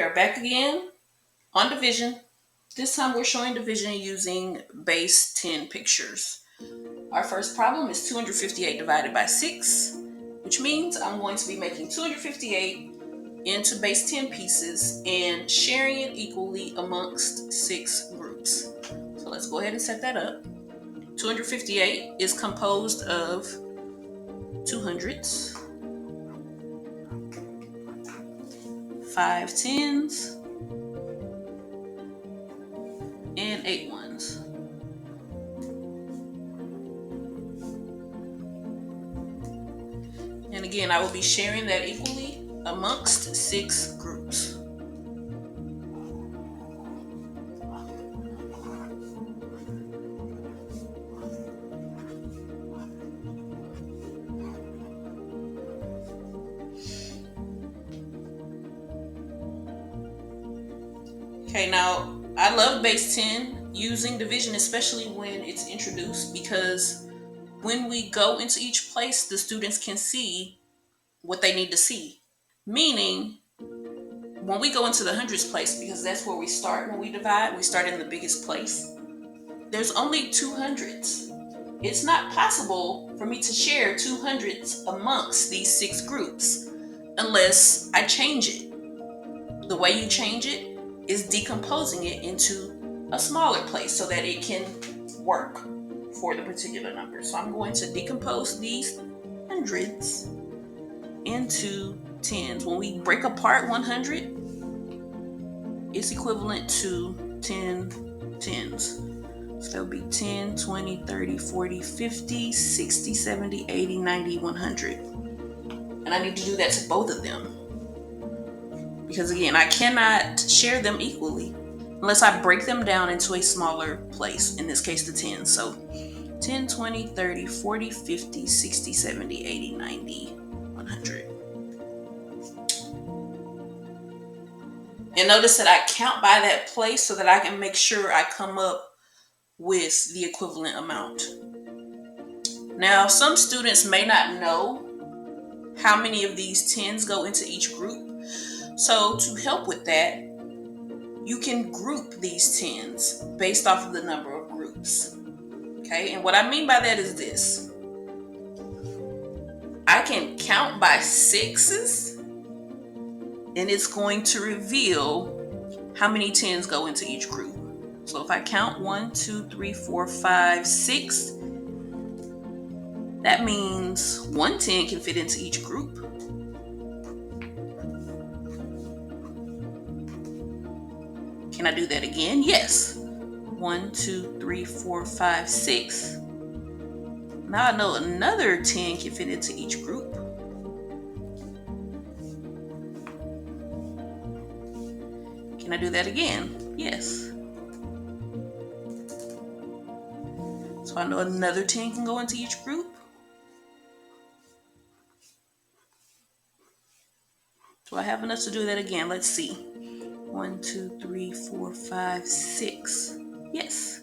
we are back again on division. This time we're showing division using base 10 pictures. Our first problem is 258 divided by 6, which means I'm going to be making 258 into base 10 pieces and sharing it equally amongst 6 groups. So let's go ahead and set that up. 258 is composed of 200s, 5 tens, and 8 ones. And again, I will be sharing that equally amongst 6 groups. Okay, now I love base 10 using division, especially when it's introduced, because when we go into each place, the students can see what they need to see. Meaning, when we go into the hundreds place, because that's where we start when we divide, we start in the biggest place. There's only 200s. It's not possible for me to share 200s amongst these 6 groups unless I change it. The way you change it is decomposing it into a smaller place so that it can work for the particular number. So I'm going to decompose these hundreds into tens. When we break apart 100, it's equivalent to 10 tens. So that'll be 10, 20, 30, 40, 50, 60, 70, 80, 90, 100. And I need to do that to both of them. Because again, I cannot share them equally unless I break them down into a smaller place, in this case the 10. So 10, 20, 30, 40, 50, 60, 70, 80, 90, 100. And notice that I count by that place so that I can make sure I come up with the equivalent amount. Now, some students may not know how many of these 10s go into each group. So to help with that, you can group these 10s based off of the number of groups. Okay, and what I mean by that is this. I can count by 6s, and it's going to reveal how many 10s go into each group. So if I count 1, 2, 3, 4, 5, 6, that means 1 10 can fit into each group. Can I do that again? Yes. 1, 2, 3, 4, 5, 6. Now I know another 10 can fit into each group. Can I do that again? Yes. So I know another 10 can go into each group. Do I have enough to do that again? Let's see. 1, 2, 3, 4, 5, 6. Yes.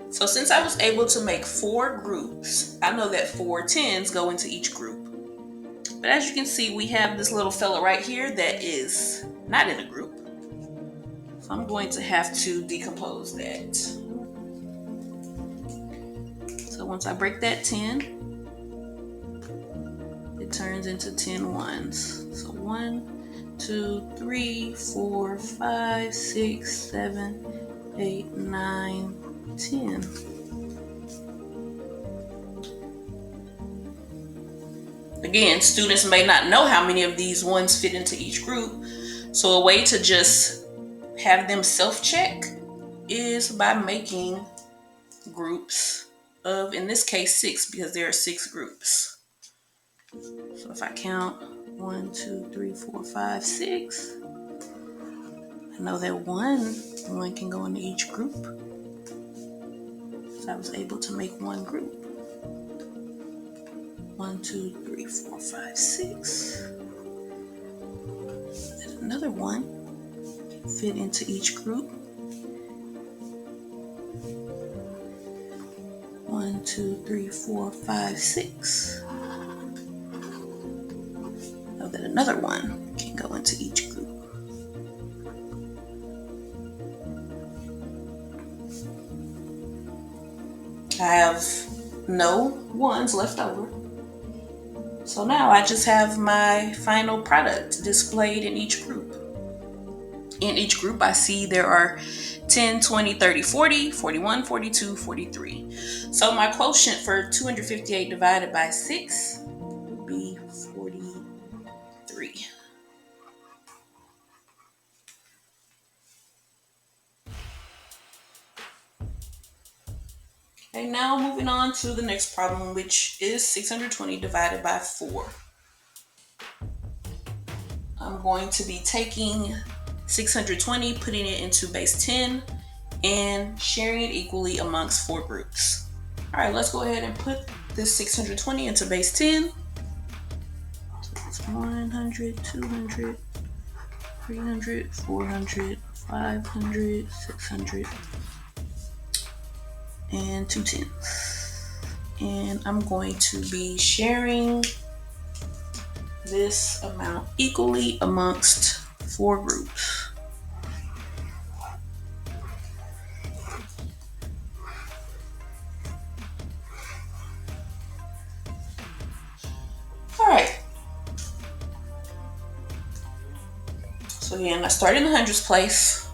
So since I was able to make 4 groups, I know that 4 10s go into each group. But as you can see, we have this little fella right here that is not in a group. So I'm going to have to decompose that. So once I break that 10, it turns into 10 ones. So 1, 2, 3, 4, 5, 6, 7, 8, 9, 10. Again, students may not know how many of these ones fit into each group. So a way to just have them self-check is by making groups of, in this case, 6, because there are 6 groups. So if I count 1, 2, 3, 4, 5, 6, I know that one can go into each group. So I was able to make one group. 1, 2, 3, 4, 5, 6. And another one can fit into each group. 1, 2, 3, 4, 5, 6. Know that another one can go into each group. I have no ones left over. So now I just have my final product displayed in each group. In each group, I see there are 10, 20, 30, 40, 41, 42, 43. So my quotient for 258 divided by 6 would be 43. Okay, now moving on to the next problem, which is 620 divided by 4. I'm going to be taking 620, putting it into base 10, and sharing it equally amongst 4 groups. All right, let's go ahead and put this 620 into base 10. So it's 100, 200, 300, 400, 500, 600, and 2 tens. And I'm going to be sharing this amount equally amongst 4 groups. All right. So again, I start in the hundreds place,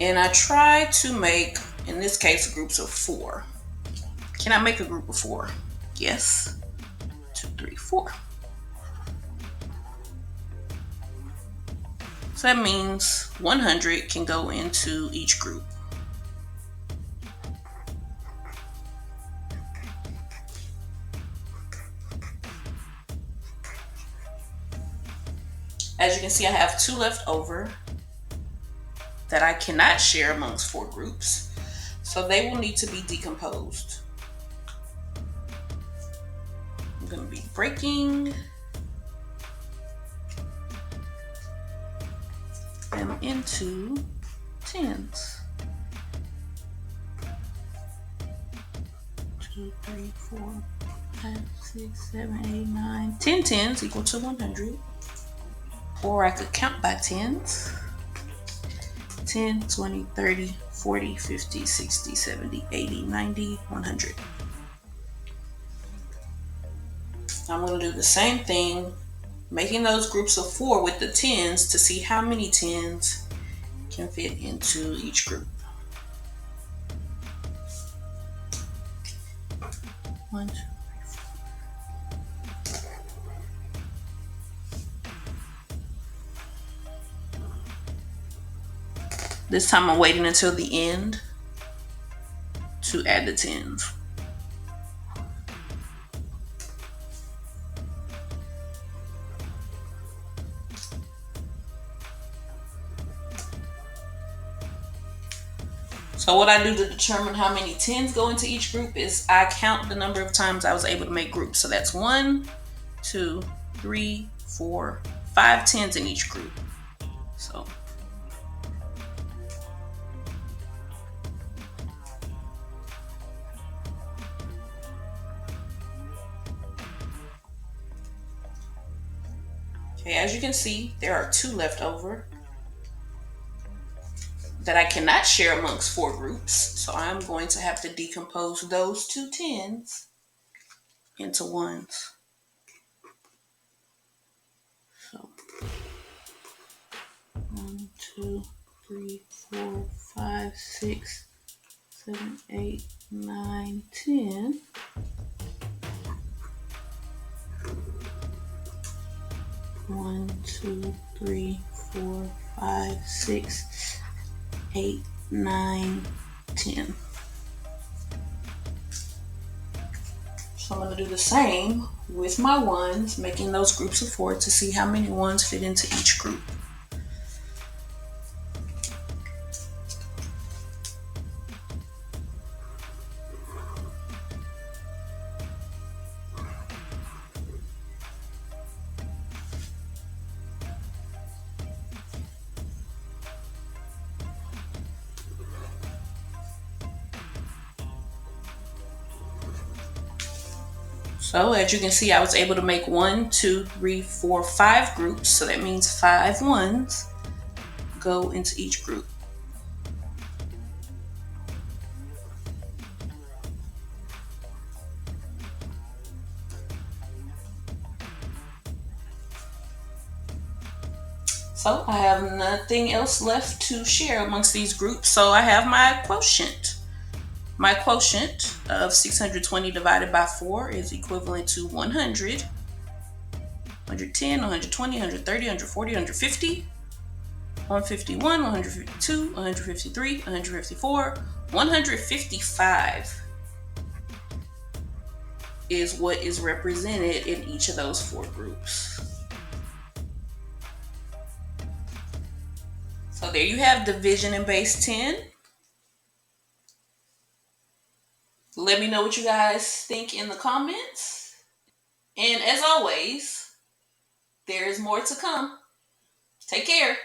and I try to make, in this case, groups of 4. Can I make a group of 4? Yes. 2, 3, 4. So that means 100 can go into each group. As you can see, I have 2 left over that I cannot share amongst 4 groups, so they will need to be decomposed. I'm going to be breaking them into tens. 2, 3, 4, 5, 6, 7, 8, 9, 10 tens equal to 100. Or I could count by tens. 10, 20, 30, 40, 50, 60, 70, 80, 90, 100. I'm going to do the same thing, making those groups of 4 with the tens to see how many tens can fit into each group. 1, 2, 3, 4. This time I'm waiting until the end to add the tens. So what I do to determine how many tens go into each group is I count the number of times I was able to make groups. So that's 1, 2, 3, 4, 5 tens in each group. So okay, as you can see, there are 2 left over that I cannot share amongst 4 groups. So I'm going to have to decompose those 2 tens into ones. So 1, 2, 3, 4, 5, 6, 7, 8, 9, 10. One, 2, 3, 4, 5, 6, 8, 9, 10. So I'm going to do the same with my ones, making those groups of 4 to see how many ones fit into each group. So as you can see, I was able to make 5 groups. So that means 5 ones go into each group. So I have nothing else left to share amongst these groups. So I have my quotient. My quotient of 620 divided by 4 is equivalent to 100, 110, 120, 130, 140, 150, 151, 152, 153, 154, 155 is what is represented in each of those 4 groups. So there you have division in base 10. Let me know what you guys think in the comments. And as always, there is more to come. Take care.